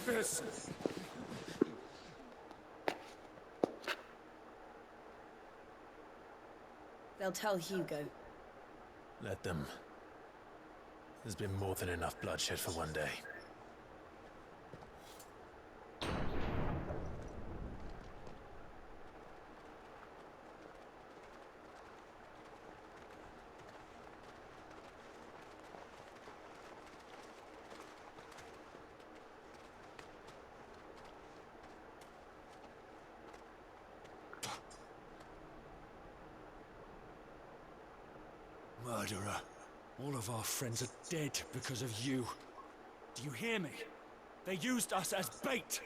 with this! They'll tell Hugo. Let them. There's been more than enough bloodshed for one day. Murderer. All of our friends are dead because of you. Do you hear me? They used us as bait.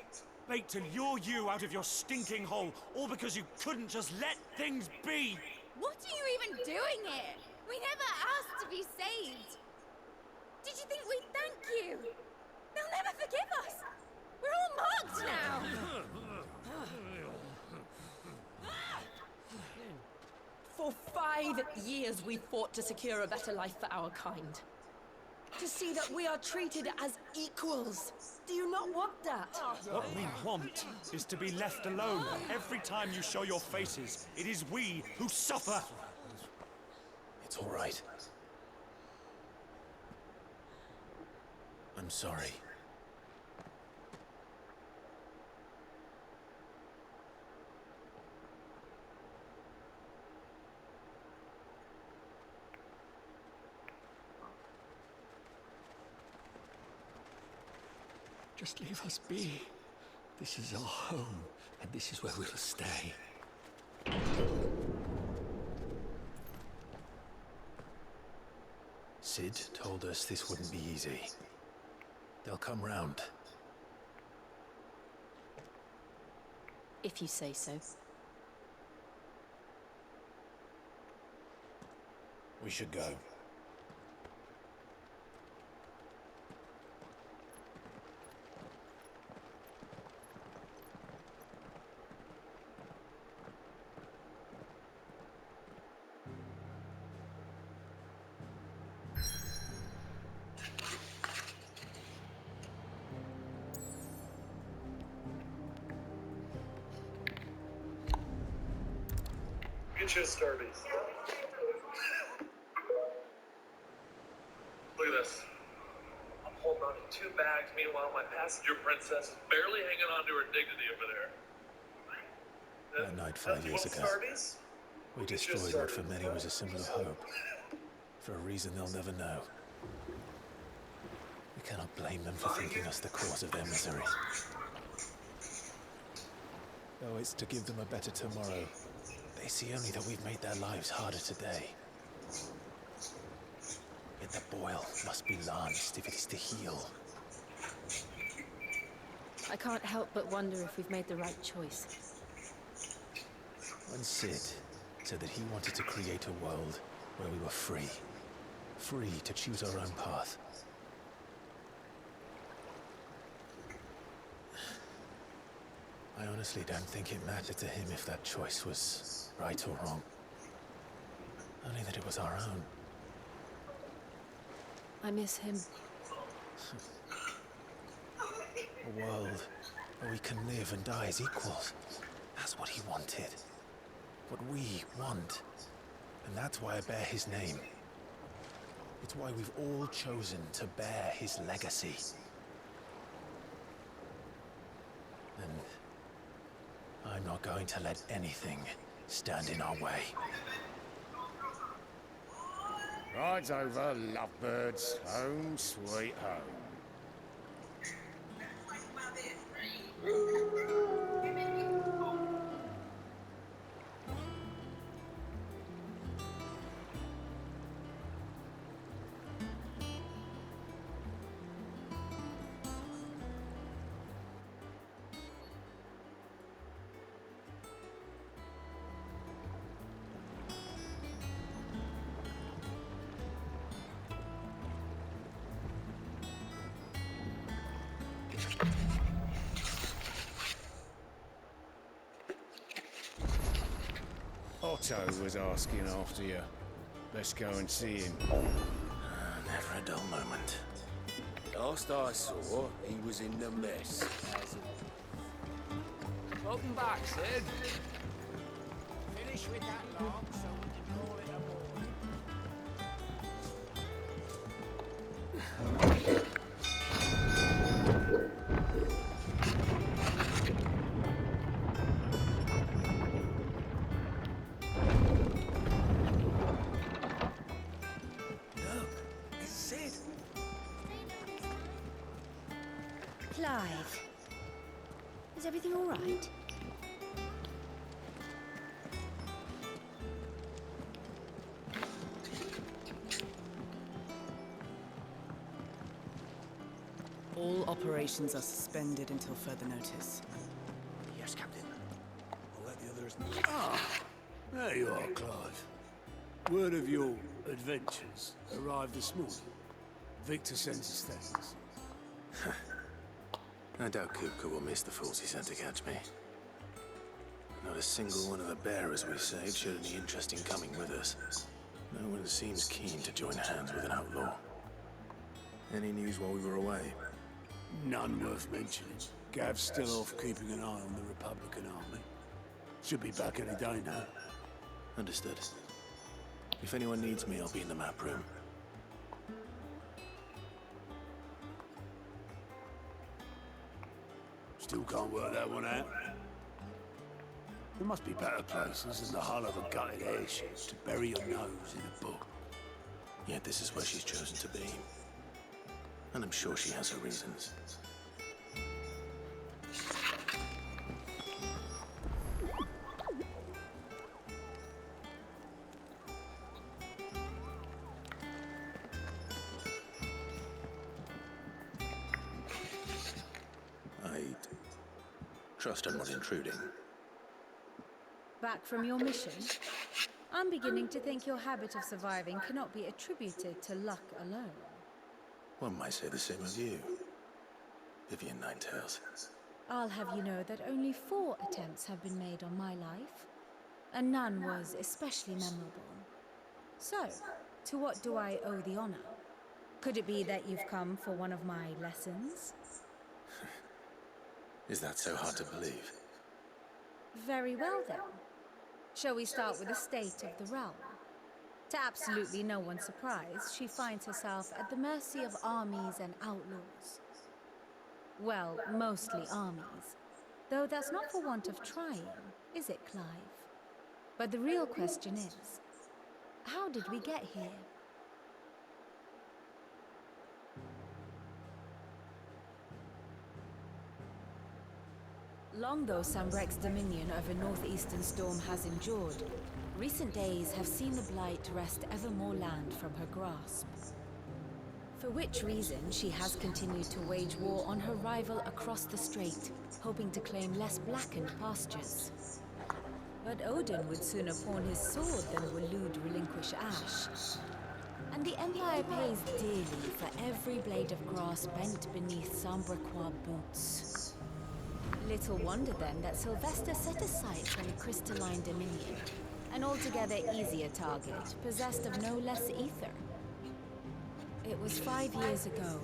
Bait to lure you out of your stinking hole, all because you couldn't just let things be. What are you even doing here? We never asked to be saved. Did you think we'd thank you? They'll never forgive us. We're all marked now. For 5 years we fought to secure a better life for our kind. To see that we are treated as equals. Do you not want that? What we want is to be left alone. Every time you show your faces, it is we who suffer. It's all right. I'm sorry. Just leave us be. This is our home, and this is where we'll stay. Sid told us this wouldn't be easy. They'll come round. If you say so. We should go. Get you a Starbucks. Look at this. I'm holding on to 2 bags, meanwhile my passenger princess is barely hanging on to her dignity over there. That night 5 years ago, we destroyed what for many was a symbol of hope. For a reason they'll never know. We cannot blame them for thinking us the cause of their misery. Though it's to give them a better tomorrow, they see only that we've made their lives harder today. Yet the boil must be lanced if it is to heal. I can't help but wonder if we've made the right choice. When Sid said that he wanted to create a world where we were free. Free to choose our own path. I honestly don't think it mattered to him if that choice was right or wrong. Only that it was our own. I miss him. A world where we can live and die as equals. That's what he wanted. What we want. And that's why I bear his name. It's why we've all chosen to bear his legacy. And I'm not going to let anything stand in our way. Rides over, lovebirds, home sweet home. Otto was asking after you. Let's go and see him. Never a dull moment. Last I saw, he was in the mess. Welcome back, Sid. Finish with that log so we can call it a morning. Clive, is everything all right? All operations are suspended until further notice. Yes, Captain. I'll let the others know. There you are, Clive. Word of your adventures arrived this morning. Victor sends his thanks. I doubt Kupka will miss the fools he sent to catch me. Not a single one of the bearers we saved showed any interest in coming with us. No one seems keen to join hands with an outlaw. Any news while we were away? None worth mentioning. Gav's still off keeping an eye on the Republican army. Should be back any day now. Understood. If anyone needs me, I'll be in the map room. Still can't work that one out. There must be better places than the hull of a gutted airship to bury your nose in a book. Yet this is where she's chosen to be. And I'm sure she has her reasons. Trust I'm not intruding. Back from your mission? I'm beginning to think your habit of surviving cannot be attributed to luck alone. One might say the same of you, Vivian Ninetails. I'll have you know that only 4 attempts have been made on my life, and none was especially memorable. So, to what do I owe the honor? Could it be that you've come for one of my lessons? Is that so hard to believe? Very well then. Shall we start with the state of the realm? To absolutely no one's surprise, she finds herself at the mercy of armies and outlaws. Well, mostly armies. Though that's not for want of trying, is it, Clive? But the real question is, how did we get here? Long though Sambrek's dominion over northeastern Storm has endured, recent days have seen the Blight wrest ever more land from her grasp. For which reason she has continued to wage war on her rival across the strait, hoping to claim less blackened pastures. But Odin would sooner pawn his sword than Waloed relinquish Ash. And the Empire pays dearly for every blade of grass bent beneath Sambrequois boots. Little wonder then that Sylvester set a sight on the crystalline dominion, an altogether easier target, possessed of no less ether. It was 5 years ago,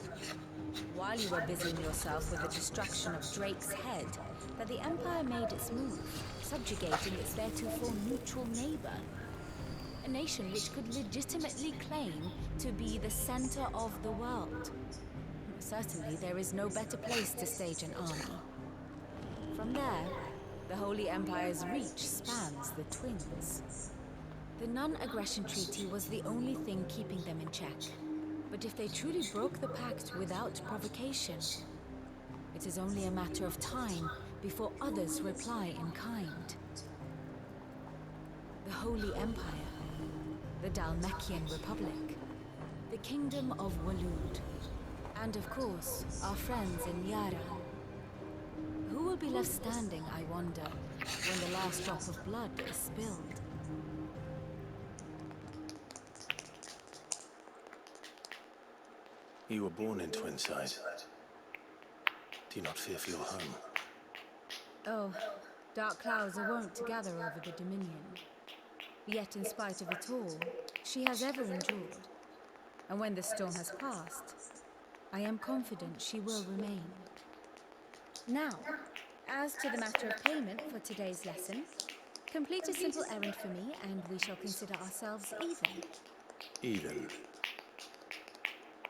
while you were busying yourself with the destruction of Drake's head, that the Empire made its move, subjugating its theretofore neutral neighbor. A nation which could legitimately claim to be the center of the world. Certainly there is no better place to stage an army. From there, the Holy Empire's reach spans the Twins. The non-aggression treaty was the only thing keeping them in check. But if they truly broke the pact without provocation, it is only a matter of time before others reply in kind. The Holy Empire, the Dhalmekian Republic, the Kingdom of Waloed, and of course, our friends in Yara. Who will be left standing, I wonder, when the last drop of blood is spilled? You were born in Twinside. Do you not fear for your home? Oh, dark clouds are wont to gather over the Dominion. Yet in spite of it all, she has ever endured. And when the storm has passed, I am confident she will remain. Now, as to the matter of payment for today's lesson, complete a simple errand for me and we shall consider ourselves even. Even.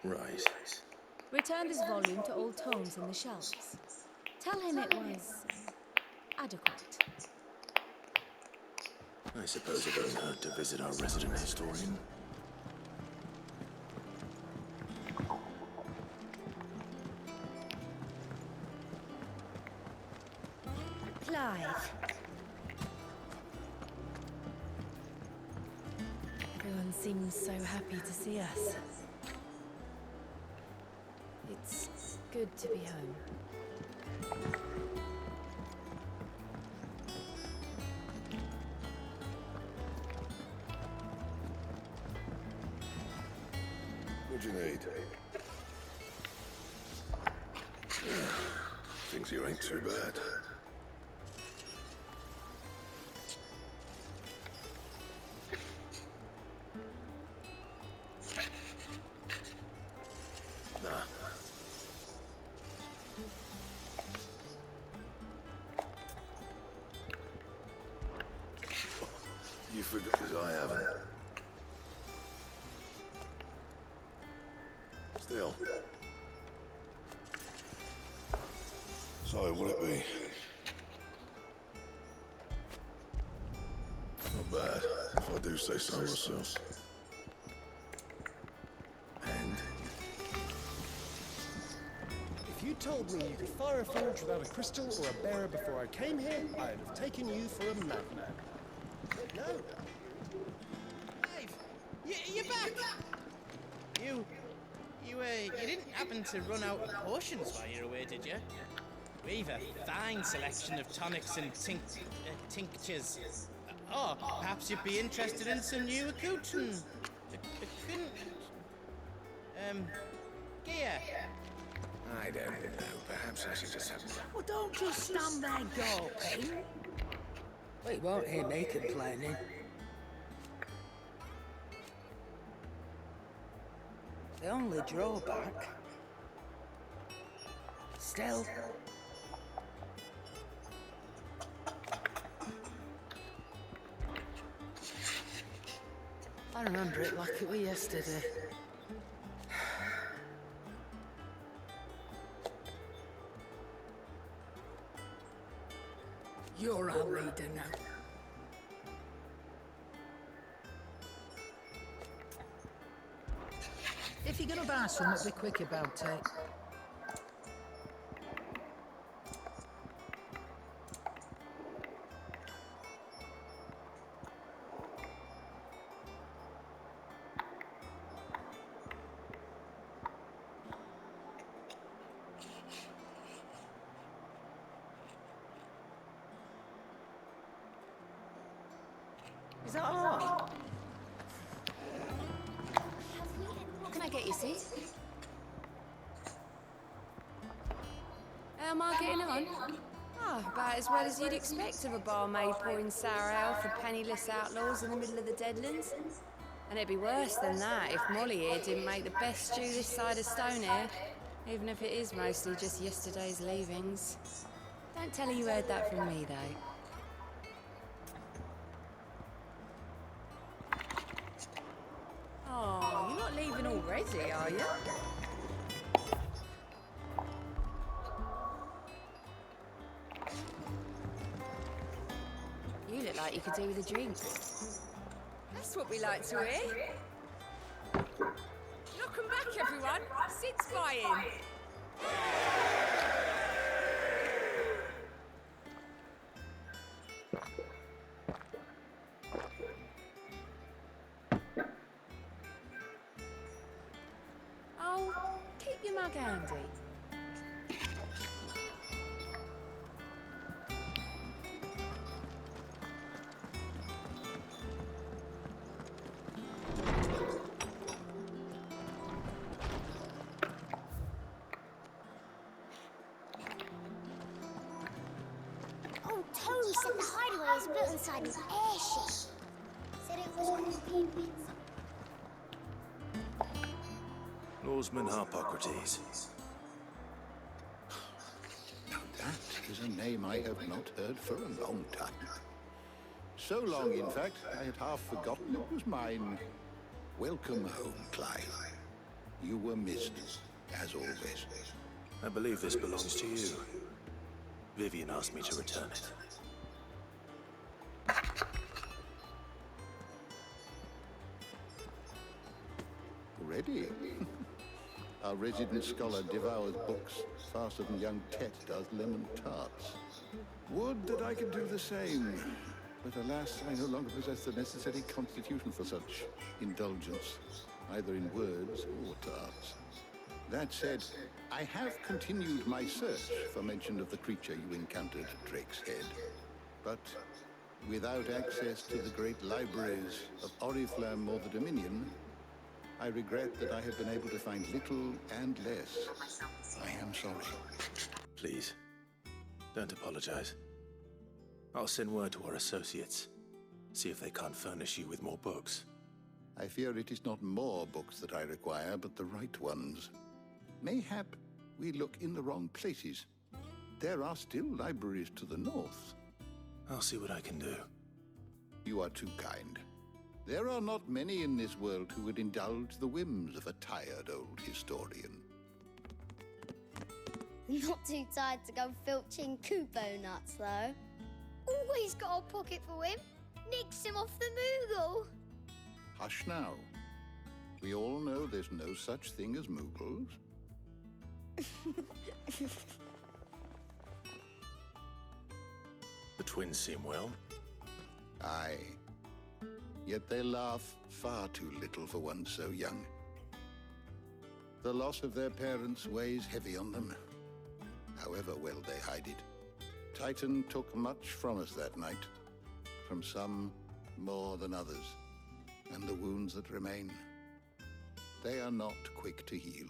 Right. Return this volume to old tomes in the shelves. Tell him it was adequate. I suppose it doesn't hurt to visit our resident historian. Clive. Everyone seems so happy to see us. It's good to be home. What'd you need? Thinks you ain't too bad. Nah. You forgot, because I haven't. Still. So, will it be? Not bad, if I do say so myself. And? If you told me you could fire a forge without a crystal or a bearer before I came here, I'd have taken you for a madman. But no. Dave, you're back! You didn't happen to run out of potions while you were away, did you? We've a fine selection of tonics and tinctures. Oh, perhaps you'd be interested in some new accoutrement. Gear. I don't know. Perhaps I should just have... Well, don't just stand there gawping. Well, you won't hear me complaining. The only drawback... Still... I remember it like it was yesterday. You're our leader now. If you're gonna buy something, be quick about it. Is that all right? What can I get you, sis? How am I getting on? Oh, about as well as you'd expect of a barmaid pouring sour ale for penniless outlaws in the middle of the Deadlands. And it'd be worse than that if Molly here didn't make the best stew this side of Stonehair, even if it is mostly just yesterday's leavings. Don't tell her you heard that from me, though. Oh, you're not leaving already, are you? You look like you could do with a drink. That's what we like to hear. Knock 'em back, everyone. Sid's buying. Oh, keep your mug handy. Oh, Tony said the hideaway was built inside an airship. Said it was called Lawsman Harpocrates. Now that is a name I have not heard for a long time. So long, in fact, I had half forgotten it was mine. Welcome home, Clive. You were missed, as always. I believe this belongs to you. Vivian asked me to return it. Ready? Our resident scholar devours books faster than young Tet does lemon tarts. Would that I could do the same. But alas, I no longer possess the necessary constitution for such indulgence, either in words or tarts. That said, I have continued my search for mention of the creature you encountered at Drake's Head. But without access to the great libraries of Oriflamme or the Dominion, I regret that I have been able to find little and less. I am sorry. Please, don't apologize. I'll send word to our associates. See if they can't furnish you with more books. I fear it is not more books that I require, but the right ones. Mayhap we look in the wrong places. There are still libraries to the north. I'll see what I can do. You are too kind. There are not many in this world who would indulge the whims of a tired old historian. Not too tired to go filching Kupo nuts, though. Always got a pocket for him. Nicks him off the Moogle. Hush now. We all know there's no such thing as Moogles. The twins seem well. Aye. Yet they laugh far too little for one so young. The loss of their parents weighs heavy on them, however well they hide it. Titan took much from us that night, from some more than others, and the wounds that remain, they are not quick to heal.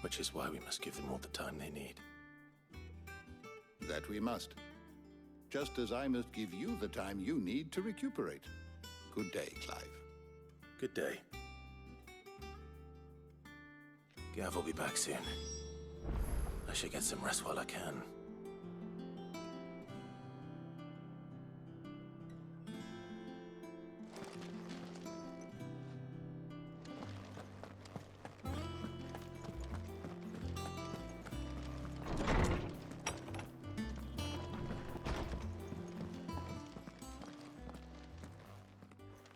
Which is why we must give them all the time they need. That we must. Just as I must give you the time you need to recuperate. Good day, Clive. Good day. Gav will be back soon. I should get some rest while I can.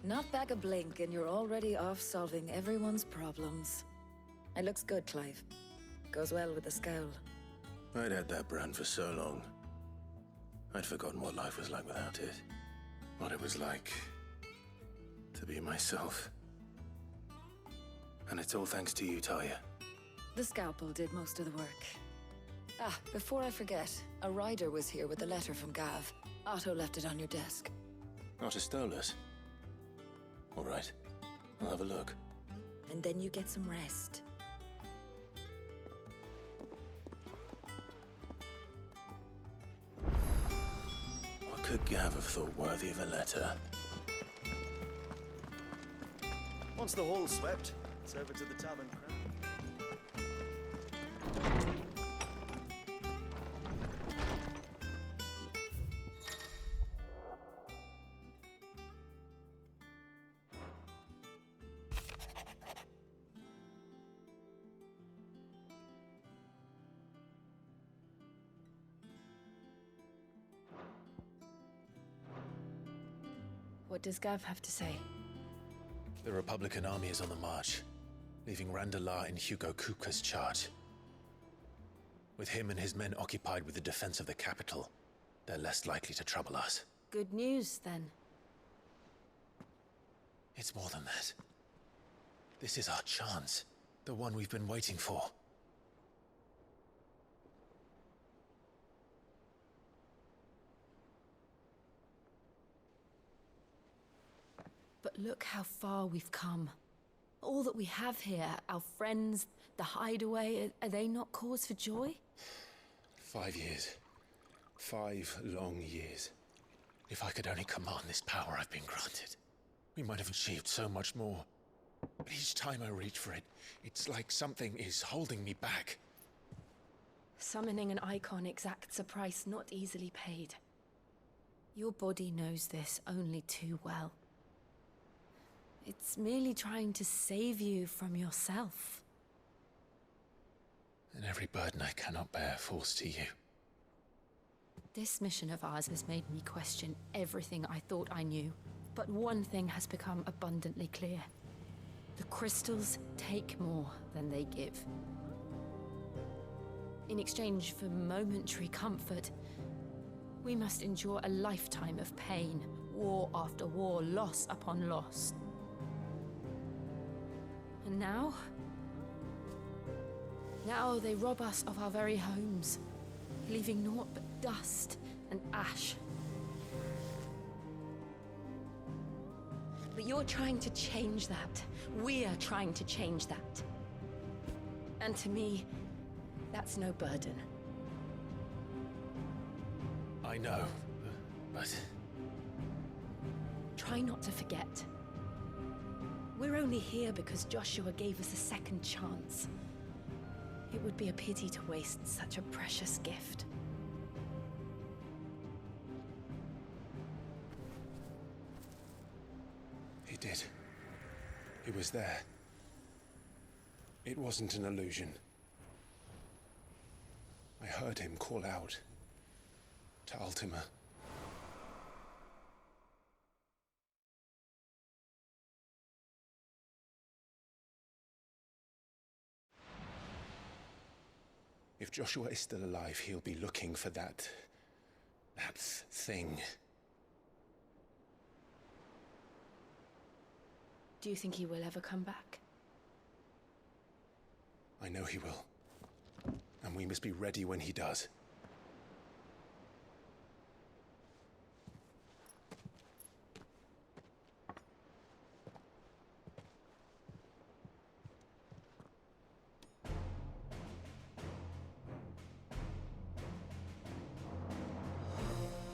Not back a blink and you're already off solving everyone's problems. It looks good, Clive. Goes well with the scowl. I'd had that brand for so long. I'd forgotten what life was like without it. What it was like to be myself. And it's all thanks to you, Talia. The scalpel did most of the work. Ah, before I forget, a rider was here with a letter from Gav. Otto left it on your desk. Otto stole us. All right, I'll have a look. And then you get some rest. What could Gav have thought worthy of a letter? Once the hall's swept, it's over to the tavern crowd. What does Gav have to say? The Republican army is on the march, leaving Randalar in Hugo Kupka's charge. With him and his men occupied with the defense of the capital, they're less likely to trouble us. Good news, then. It's more than that. This is our chance, the one we've been waiting for. But look how far we've come. All that we have here, our friends, the hideaway, are they not cause for joy? 5 years. 5 long years. If I could only command this power I've been granted, we might have achieved so much more. But each time I reach for it, it's like something is holding me back. Summoning an icon exacts a price not easily paid. Your body knows this only too well. It's merely trying to save you from yourself. And every burden I cannot bear falls to you. This mission of ours has made me question everything I thought I knew. But one thing has become abundantly clear. The crystals take more than they give. In exchange for momentary comfort, we must endure a lifetime of pain, war after war, loss upon loss. And now they rob us of our very homes, leaving naught but dust and ash. But you're trying to change that. We're trying to change that. And to me, that's no burden. I know, but... Try not to forget. We're only here because Joshua gave us a second chance. It would be a pity to waste such a precious gift. He did. He was there. It wasn't an illusion. I heard him call out to Ultima. If Joshua is still alive, he'll be looking for that thing. Do you think he will ever come back? I know he will. And we must be ready when he does.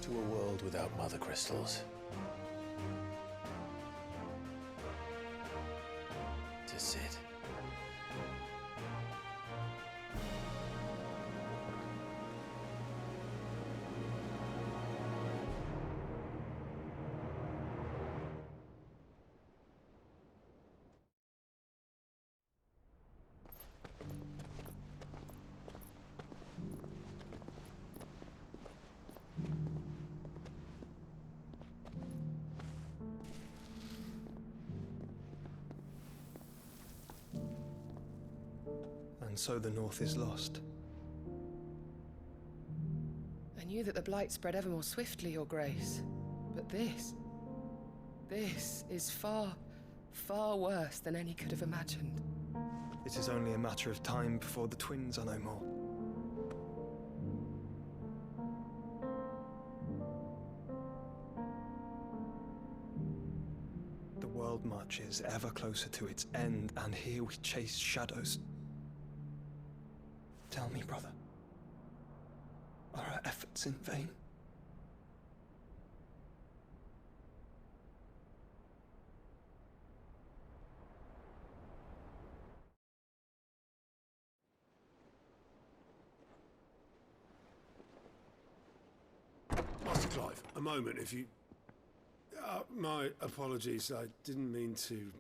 To a world without mother crystals. To Sid. And so the North is lost. I knew that the Blight spread ever more swiftly, Your Grace. But this is far, far worse than any could have imagined. It is only a matter of time before the twins are no more. The world marches ever closer to its end, and here we chase shadows. Tell me, brother, are our efforts in vain? Master Clive, a moment, if you... my apologies, I didn't mean to...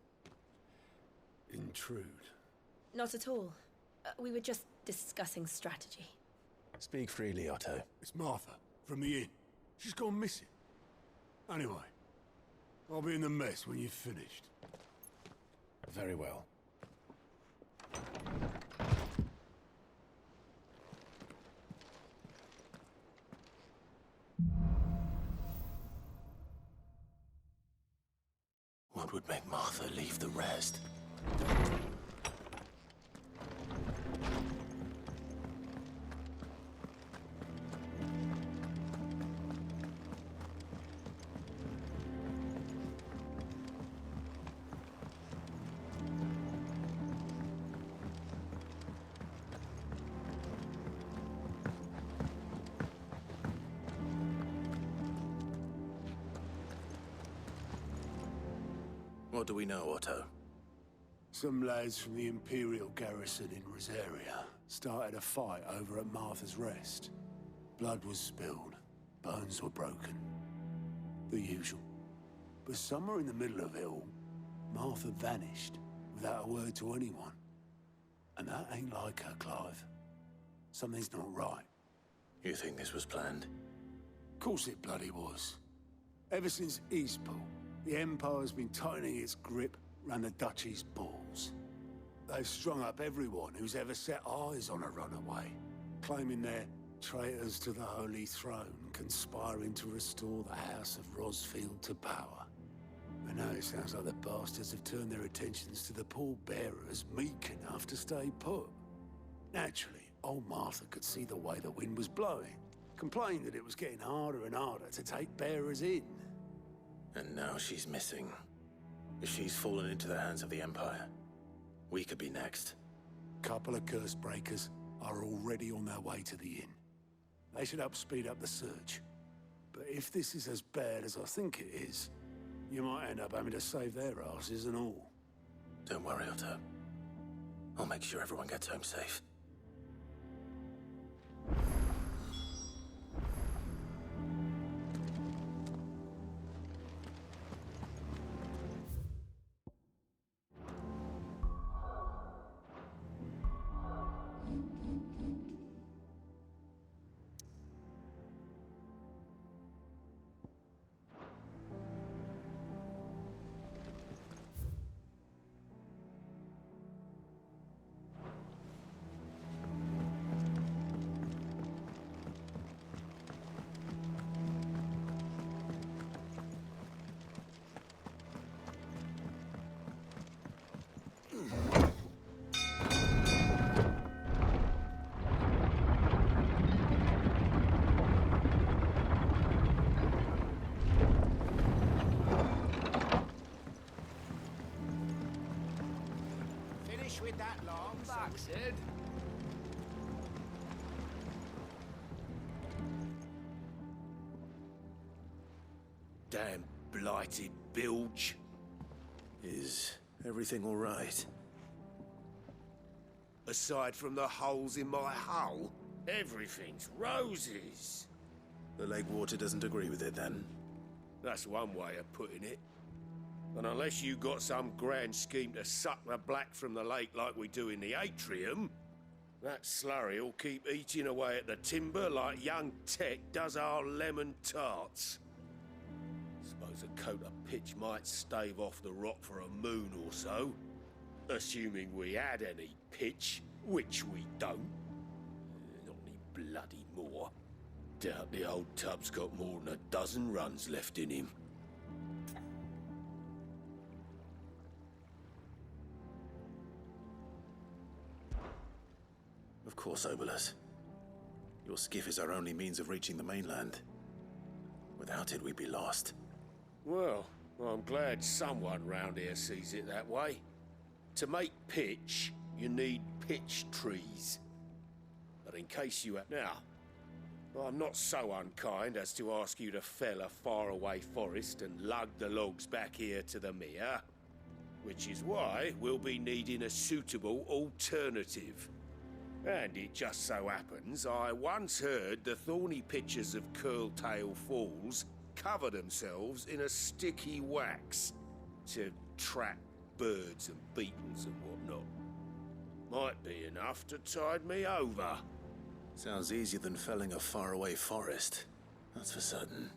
intrude. Not at all. We were just discussing strategy. Speak freely, Otto. It's Martha, from the inn. She's gone missing. Anyway, I'll be in the mess when you've finished. Very well. What would make Martha leave the rest? What do we know, Otto? Some lads from the Imperial garrison in Rosaria started a fight over at Martha's Rest. Blood was spilled, bones were broken. The usual. But somewhere in the middle of it all, Martha vanished without a word to anyone. And that ain't like her, Clive. Something's not right. You think this was planned? Of course it bloody was. Ever since Eastpool, the Empire's been tightening its grip round the Duchy's balls. They've strung up everyone who's ever set eyes on a runaway, claiming they're traitors to the Holy Throne, conspiring to restore the House of Rosfield to power. And now it sounds like the bastards have turned their attentions to the pallbearers meek enough to stay put. Naturally, old Martha could see the way the wind was blowing, complained that it was getting harder and harder to take bearers in. And now she's missing. If she's fallen into the hands of the Empire, we could be next. Couple of curse breakers are already on their way to the inn. They should help speed up the search. But if this is as bad as I think it is, you might end up having to save their asses and all. Don't worry, Otto. I'll make sure everyone gets home safe. With that long bastard. Damn blighted bilge. Is everything all right? Aside from the holes in my hull, everything's roses. The lake water doesn't agree with it, then? That's one way of putting it. And unless you got some grand scheme to suck the black from the lake like we do in the atrium, that slurry'll keep eating away at the timber like young Tech does our lemon tarts. Suppose a coat of pitch might stave off the rot for a moon or so, assuming we had any pitch, which we don't. Not any bloody more. Doubt the old tub's got more than a dozen runs left in him. Of course, Obolus. Your skiff is our only means of reaching the mainland. Without it, we'd be lost. Well, I'm glad someone round here sees it that way. To make pitch, you need pitch trees. But in case you have... Now, I'm not so unkind as to ask you to fell a faraway forest and lug the logs back here to the mere, which is why we'll be needing a suitable alternative. And it just so happens I once heard the thorny pitchers of Curltail Falls cover themselves in a sticky wax to trap birds and beetles and whatnot. Might be enough to tide me over. Sounds easier than felling a faraway forest. That's for certain.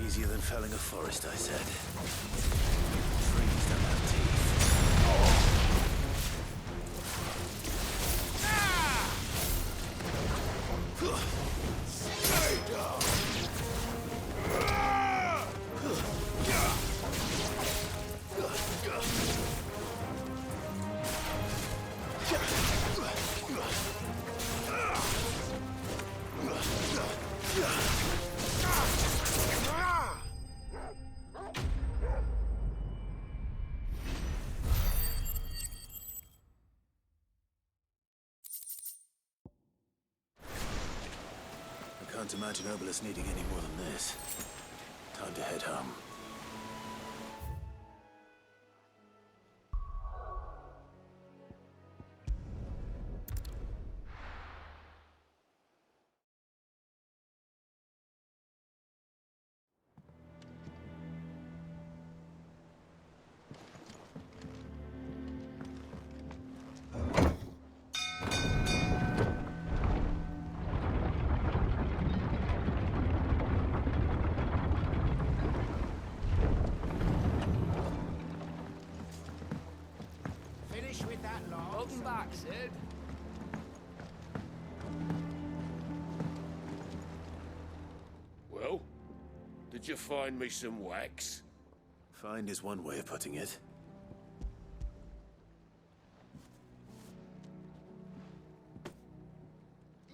Easier than felling a forest, I said. Trees don't have teeth. Stay down! I can't imagine Obelisk needing any more than this. Time to head home. With that lot. Welcome back, Sid. Well, did you find me some wax? Find is one way of putting it.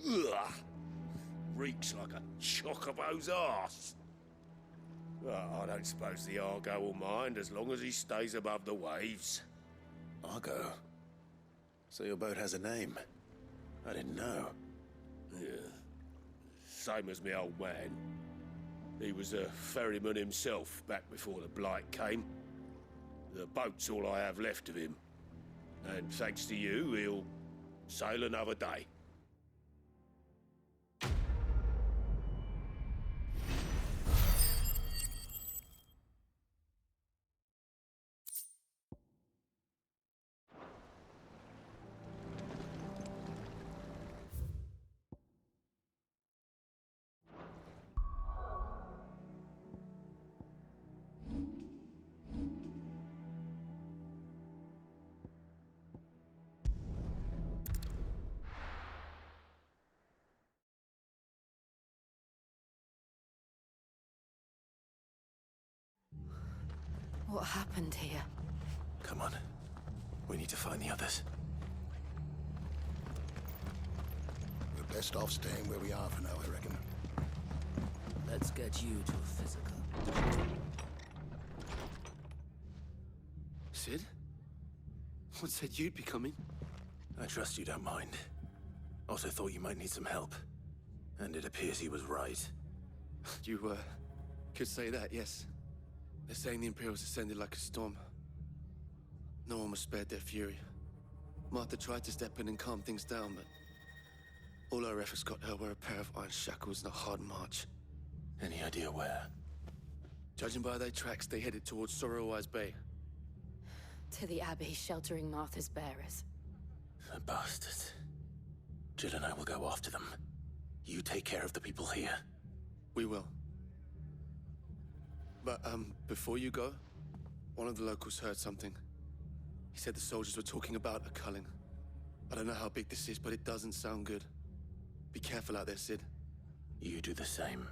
Ugh! Reeks like a chocobo's arse. Well, I don't suppose the Argo will mind as long as he stays above the waves. Argo? So your boat has a name? I didn't know. Yeah. Same as me old man. He was a ferryman himself back before the Blight came. The boat's all I have left of him. And thanks to you, he'll sail another day. What happened here? Come on. We need to find the others. We're best off staying where we are for now, I reckon. Let's get you to a physical. Sid? What said you'd be coming? I trust you don't mind. Also thought you might need some help. And it appears he was right. You, could say that, yes. They're saying the Imperials ascended like a storm. No one was spared their fury. Martha tried to step in and calm things down, but all our efforts got her were a pair of iron shackles and a hard march. Any idea where? Judging by their tracks, they headed towards Sorrowwise Bay. To the Abbey sheltering Martha's bearers. The bastards. Jill and I will go after them. You take care of the people here. We will. But, before you go, one of the locals heard something. He said the soldiers were talking about a culling. I don't know how big this is, but it doesn't sound good. Be careful out there, Sid. You do the same.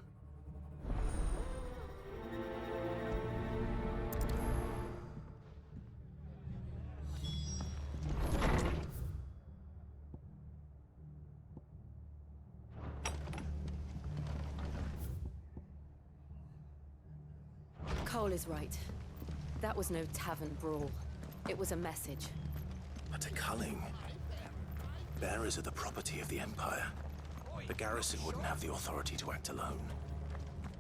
Cole is right. That was no tavern brawl. It was a message. But a culling. Bearers are the property of the Empire. The garrison wouldn't have the authority to act alone.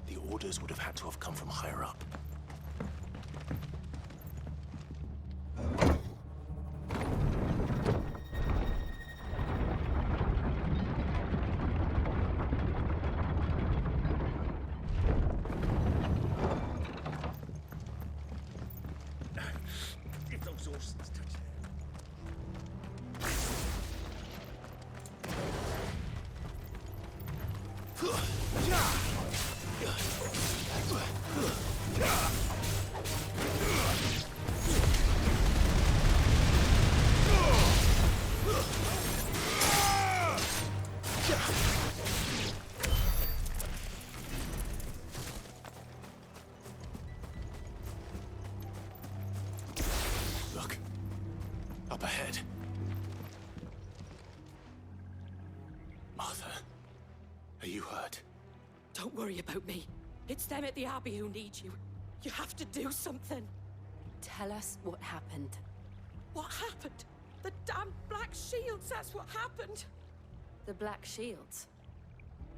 The orders would have had to have come from higher up. ahead. Martha, are you hurt? Don't worry about me. It's them at the Abbey who need you. You have to do something. Tell us what happened. What happened? The damn Black Shields, that's what happened. The Black Shields?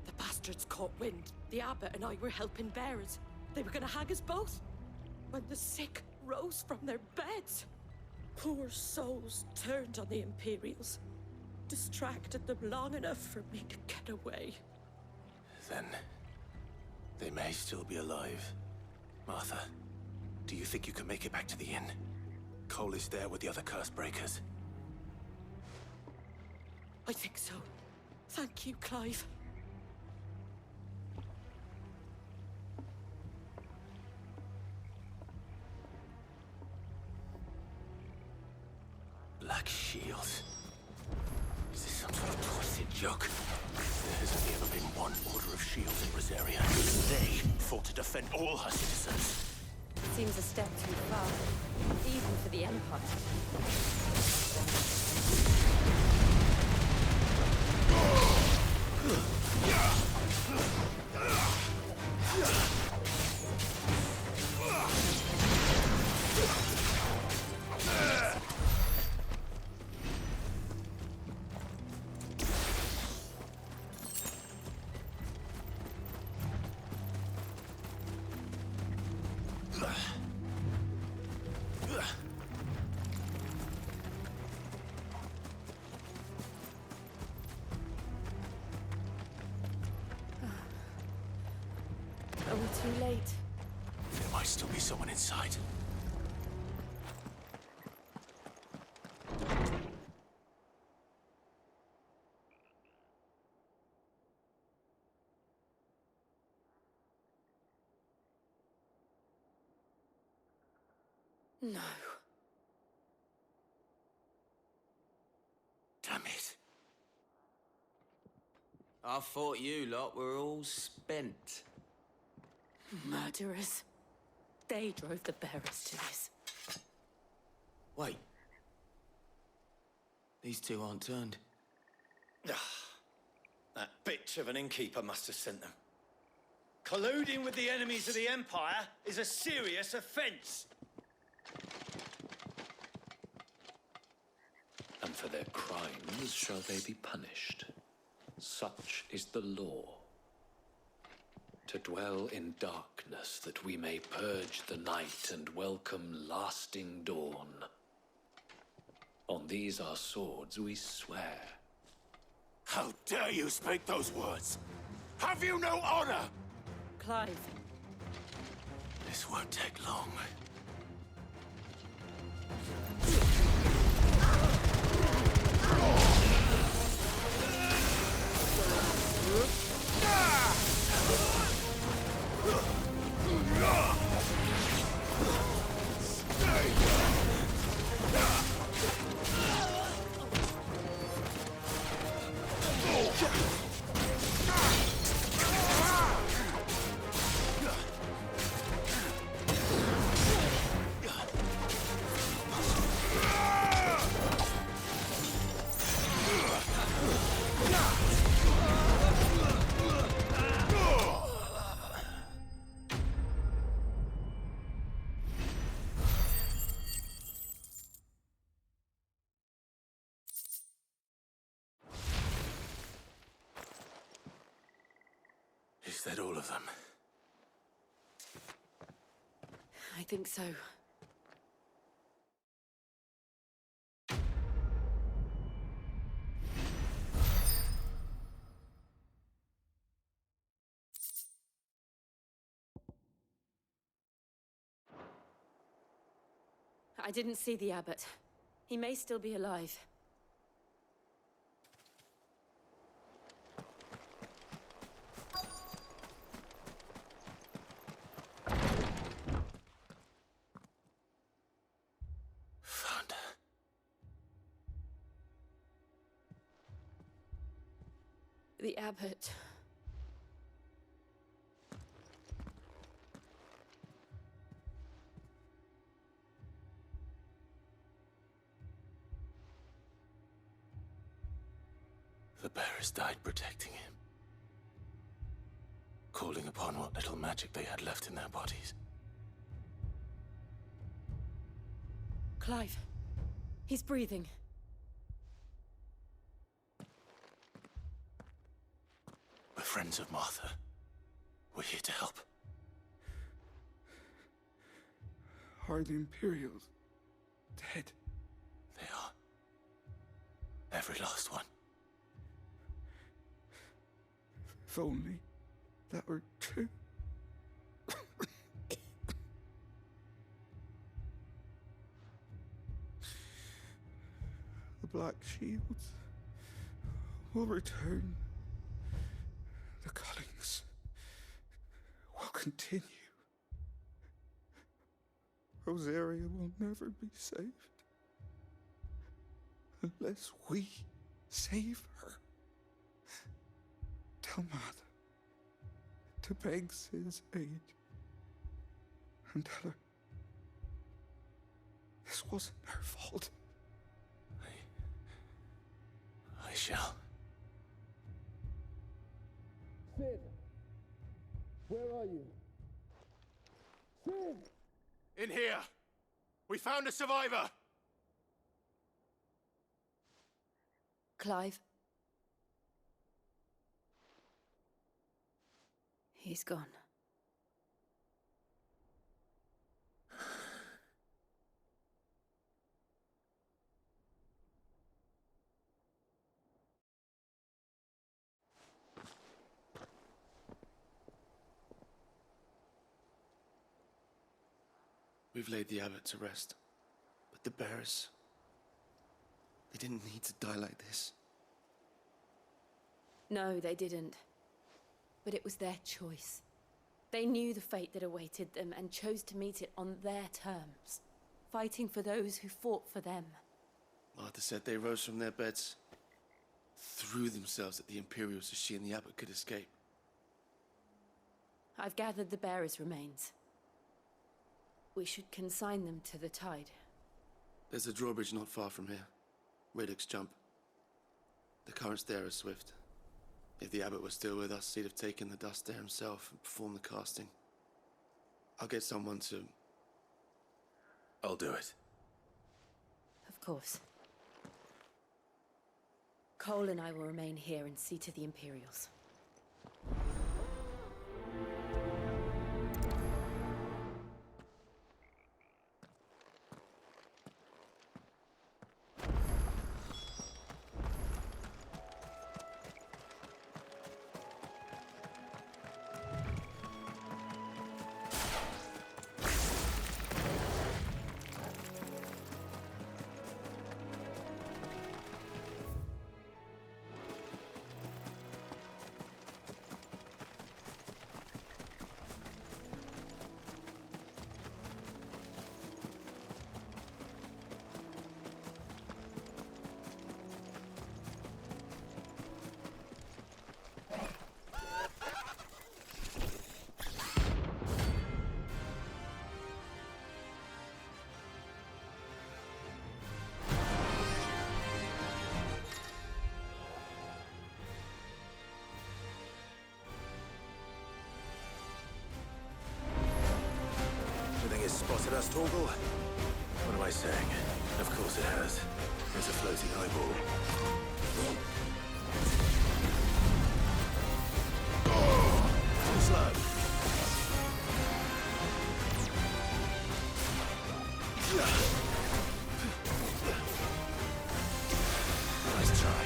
The bastards caught wind. The abbot and I were helping bearers. They were gonna hang us both. When the sick rose from their beds, poor souls turned on the Imperials. Distracted them long enough for me to get away. Then they may still be alive. Martha, do you think you can make it back to the inn? Cole is there with the other curse breakers. I think so. Thank you, Clive. Black Shields. Is this some sort of twisted joke? There has only ever been one Order of Shields in Rosaria. They fought to defend all her citizens. Seems a step too far, even for the Empire. Are we too late? There might still be someone inside. No. Damn it. I thought you lot were all spent. Murderers. They drove the bearers to this. Wait. These two aren't turned. That bitch of an innkeeper must have sent them. Colluding with the enemies of the Empire is a serious offence. And for their crimes shall they be punished. Such is the law. To dwell in darkness that we may purge the night and welcome lasting dawn. On these our swords we swear. How dare you speak those words? Have you no honor? Clive. This won't take long. Is that all of them? I think so. I didn't see the abbot. He may still be alive. Found her. The abbot. The bearers died protecting him, calling upon what little magic they had left in their bodies. Clive, he's breathing. We're friends of Martha. We're here to help. Are the Imperials dead? They are. Every last one. If only that were true. The Black Shields will return. The cullings will continue. Rosaria will never be saved unless we save her. Tell Martha to beg Sid's aid and tell her this wasn't her fault. I shall. Sid, where are you? Sid! In here! We found a survivor! Clive. He's gone. We've laid the abbot to rest. But the bearers... they didn't need to die like this. No, they didn't. But it was their choice. They knew the fate that awaited them and chose to meet it on their terms, fighting for those who fought for them. Martha said they rose from their beds, threw themselves at the Imperials so she and the abbot could escape. I've gathered the bearers' remains. We should consign them to the tide. There's a drawbridge not far from here. Riddick's Jump. The currents there are swift. If the abbot was still with us, he'd have taken the dust there himself and performed the casting. I'll get someone to... I'll do it. Of course. Cole and I will remain here and see to the Imperials. Spotted us, Torgal? What am I saying? Of course it has. It's a floating eyeball. Too slow. Nice try.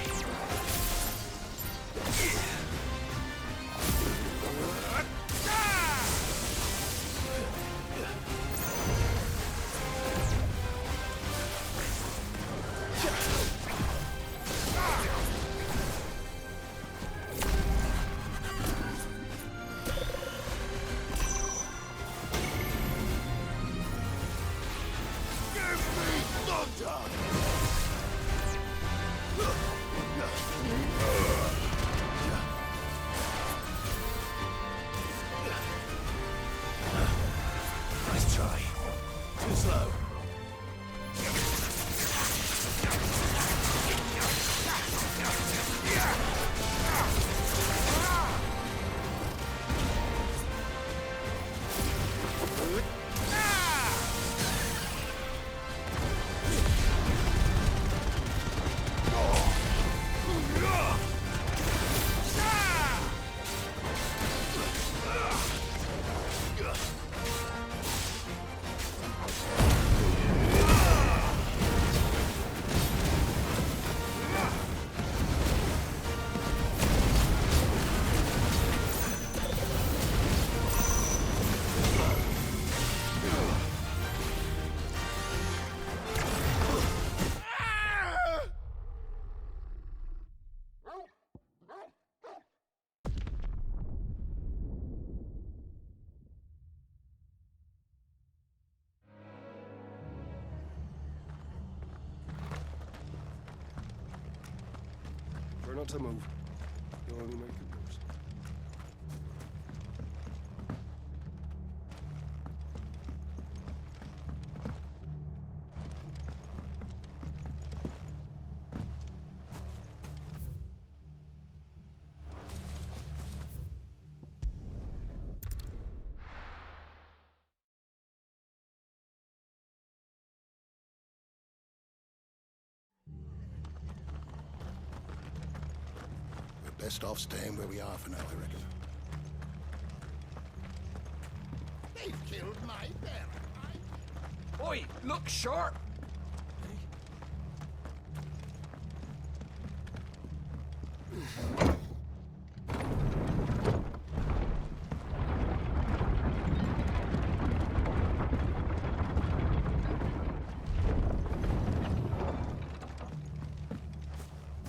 her not to move. You'll only make it worse. Best off staying where we are for now, I reckon. They've killed my bear. Oi, look sharp!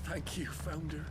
Thank you, Founder.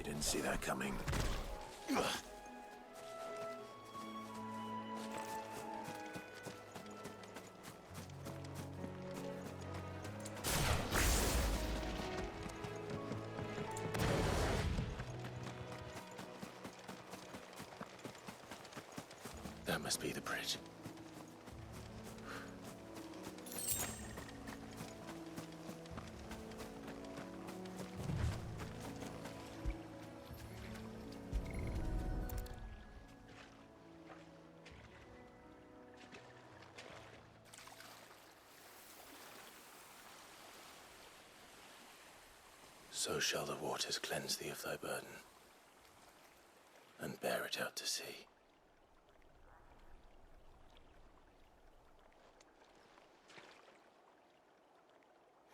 You didn't see that coming. That must be the bridge. So shall the waters cleanse thee of thy burden, and bear it out to sea.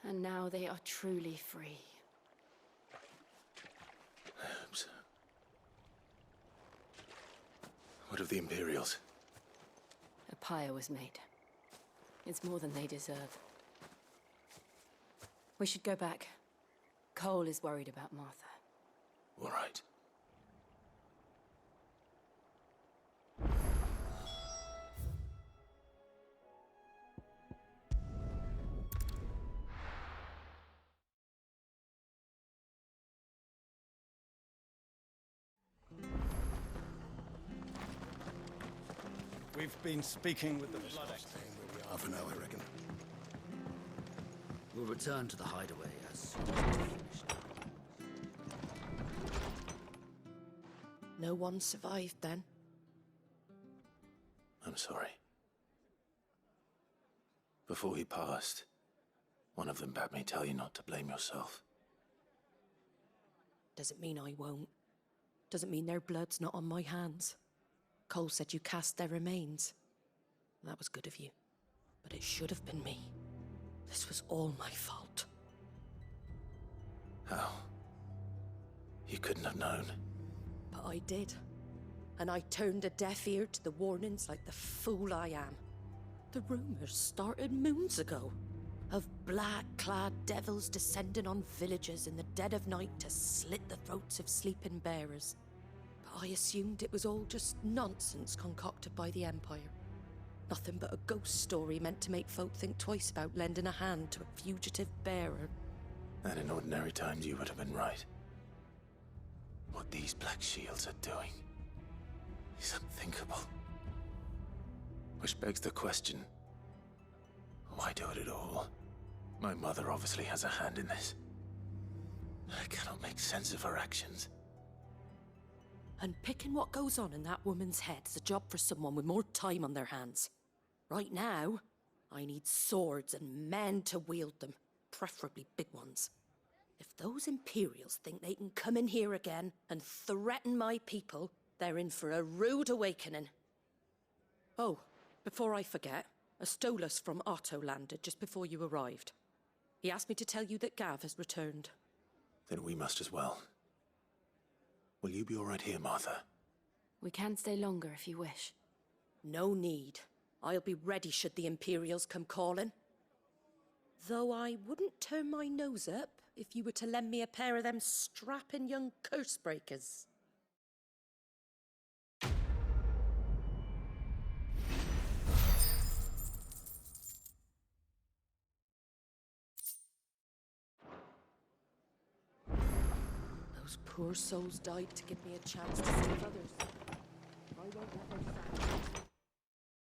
And now they are truly free. I hope so. What of the Imperials? A pyre was made. It's more than they deserve. We should go back. Cole is worried about Martha. All right. We've been speaking with the Blood Expert. Staying where we are for now, I reckon. We'll return to the hideaway as soon as it's finished. No one survived then? I'm sorry. Before he passed, one of them bade me tell you not to blame yourself. Doesn't mean I won't. Doesn't mean their blood's not on my hands. Cole said you cast their remains. That was good of you. But it should have been me. This was all my fault. How? You couldn't have known. But I did. And I turned a deaf ear to the warnings like the fool I am. The rumors started moons ago. Of black-clad devils descending on villages in the dead of night to slit the throats of sleeping bearers. But I assumed it was all just nonsense concocted by the Empire. Nothing but a ghost story meant to make folk think twice about lending a hand to a fugitive bearer. And in ordinary times you would have been right. What these Black Shields are doing is unthinkable. Which begs the question, why do it at all? My mother obviously has a hand in this. I cannot make sense of her actions. And picking what goes on in that woman's head is a job for someone with more time on their hands. Right now, I need swords and men to wield them, preferably big ones. If those Imperials think they can come in here again and threaten my people, they're in for a rude awakening. Oh, before I forget, a Stolas from Otto landed just before you arrived. He asked me to tell you that Gav has returned. Then we must as well. Will you be all right here, Martha? We can stay longer if you wish. No need. I'll be ready should the Imperials come calling. Though I wouldn't turn my nose up if you were to lend me a pair of them strapping young curse breakers. Those poor souls died to give me a chance to save others. I won't let them